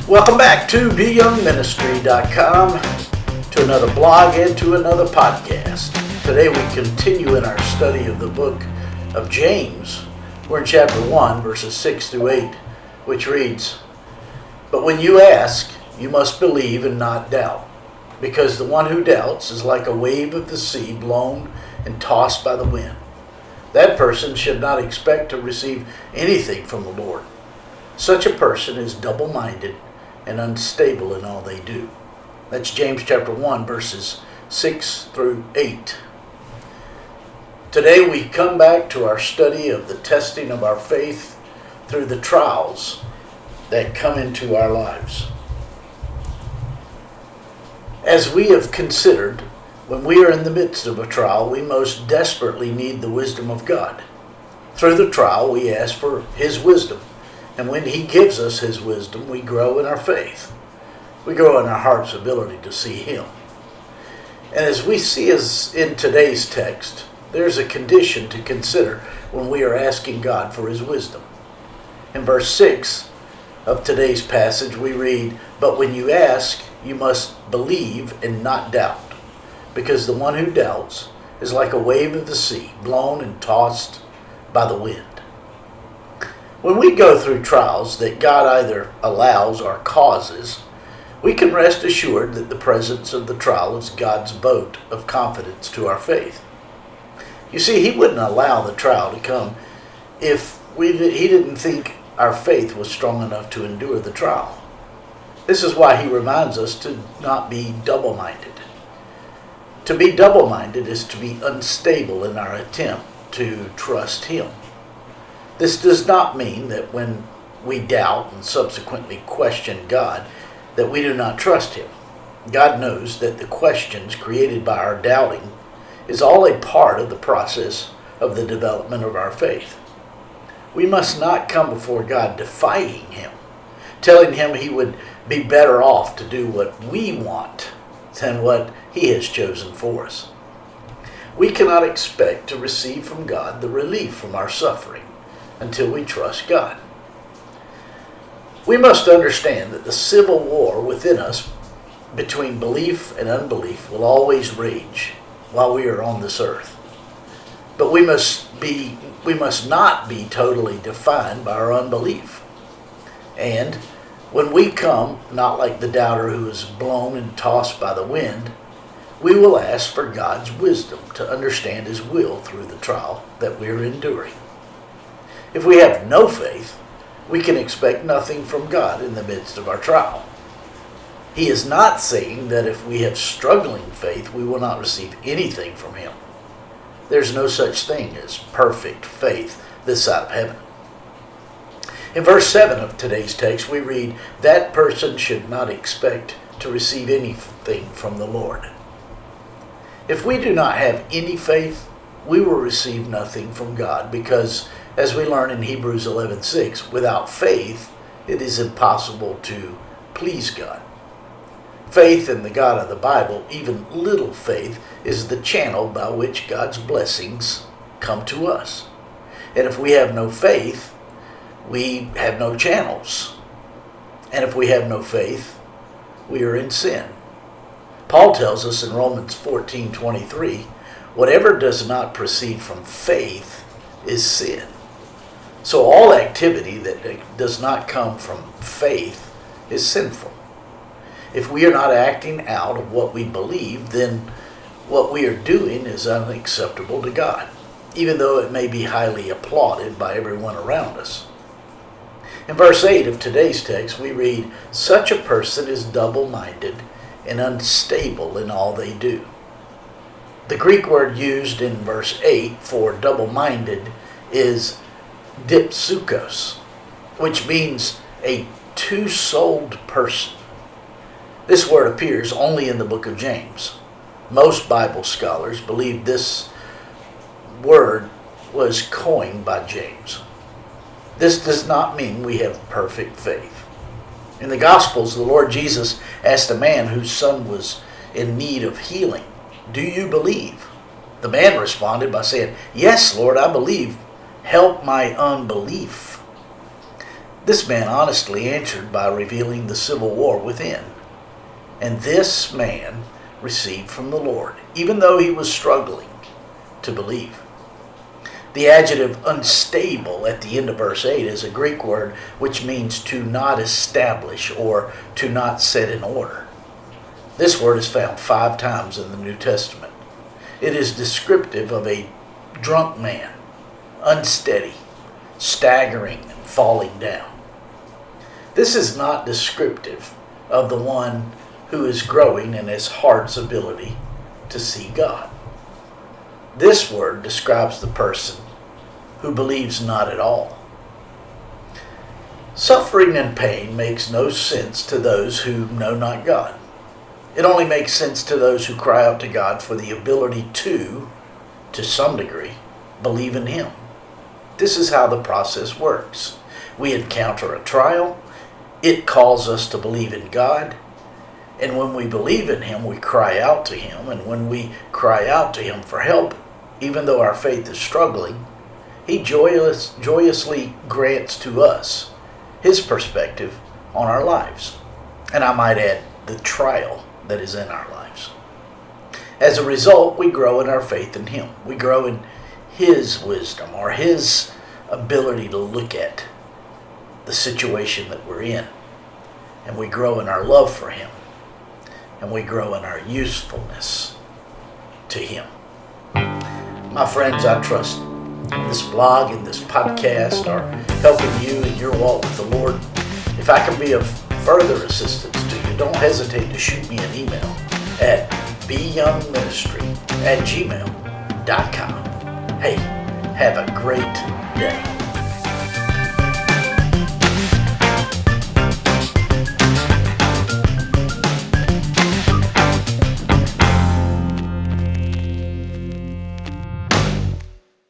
Welcome back to BYoungMinistry.com, to another blog and to another podcast. Today we continue in our study of the book of James. We're in chapter 1, verses 6 through 8, which reads, "But when you ask, you must believe and not doubt, because the one who doubts is like a wave of the sea blown and tossed by the wind. That person should not expect to receive anything from the Lord. Such a person is double-minded and unstable in all they do." That's James chapter 1, verses 6 through 8. Today we come back to our study of the testing of our faith through the trials that come into our lives. As we have considered, when we are in the midst of a trial, we most desperately need the wisdom of God. Through the trial, we ask for His wisdom. And when He gives us His wisdom, we grow in our faith. We grow in our heart's ability to see Him. And as we see as in today's text, there's a condition to consider when we are asking God for His wisdom. In verse 6 of today's passage, we read, "But when you ask, you must believe and not doubt, because the one who doubts is like a wave of the sea, blown and tossed by the wind." When we go through trials that God either allows or causes, we can rest assured that the presence of the trial is God's vote of confidence to our faith. You see, He wouldn't allow the trial to come if He didn't think our faith was strong enough to endure the trial. This is why He reminds us to not be double-minded. To be double-minded is to be unstable in our attempt to trust Him. This does not mean that when we doubt and subsequently question God, that we do not trust Him. God knows that the questions created by our doubting is all a part of the process of the development of our faith. We must not come before God defying Him, telling Him He would be better off to do what we want than what He has chosen for us. We cannot expect to receive from God the relief from our suffering until we trust God. We must understand that the civil war within us between belief and unbelief will always rage while we are on this earth. But we must not be totally defined by our unbelief. And when we come, not like the doubter who is blown and tossed by the wind, we will ask for God's wisdom to understand His will through the trial that we are enduring. If we have no faith, we can expect nothing from God in the midst of our trial. He is not saying that if we have struggling faith, we will not receive anything from Him. There's no such thing as perfect faith this side of heaven. In verse 7 of today's text, we read, "That person should not expect to receive anything from the Lord." If we do not have any faith, we will receive nothing from God, because as we learn in Hebrews 11:6, without faith, it is impossible to please God. Faith in the God of the Bible, even little faith, is the channel by which God's blessings come to us. And if we have no faith, we have no channels. And if we have no faith, we are in sin. Paul tells us in Romans 14:23, whatever does not proceed from faith is sin. So all activity that does not come from faith is sinful. If we are not acting out of what we believe, then what we are doing is unacceptable to God, even though it may be highly applauded by everyone around us. In verse 8 of today's text, we read, "Such a person is double-minded and unstable in all they do." The Greek word used in verse 8 for double-minded is dipsukos, which means a two-souled person. This word appears only in the book of James. Most Bible scholars believe this word was coined by James. This does not mean we have perfect faith. In the Gospels, the Lord Jesus asked a man whose son was in need of healing, "Do you believe?" The man responded by saying, "Yes, Lord, I believe. Help my unbelief." This man honestly answered by revealing the civil war within. And this man received from the Lord, even though he was struggling to believe. The adjective unstable at the end of verse 8 is a Greek word which means to not establish or to not set in order. This word is found 5 times in the New Testament. It is descriptive of a drunk man, unsteady, staggering, and falling down. This is not descriptive of the one who is growing in his heart's ability to see God. This word describes the person who believes not at all. Suffering and pain makes no sense to those who know not God. It only makes sense to those who cry out to God for the ability to some degree, believe in Him. This is how the process works. We encounter a trial. It calls us to believe in God. And when we believe in Him, we cry out to Him. And when we cry out to Him for help, even though our faith is struggling, He joyously grants to us His perspective on our lives. And I might add, the trial that is in our lives. As a result, we grow in our faith in Him. We grow in His wisdom or His ability to look at the situation that we're in. And we grow in our love for Him. And we grow in our usefulness to Him. My friends, I trust this blog and this podcast are helping you in your walk with the Lord. If I can be of further assistance to you, don't hesitate to shoot me an email at BYoungMinistry@gmail.com. Hey, have a great day.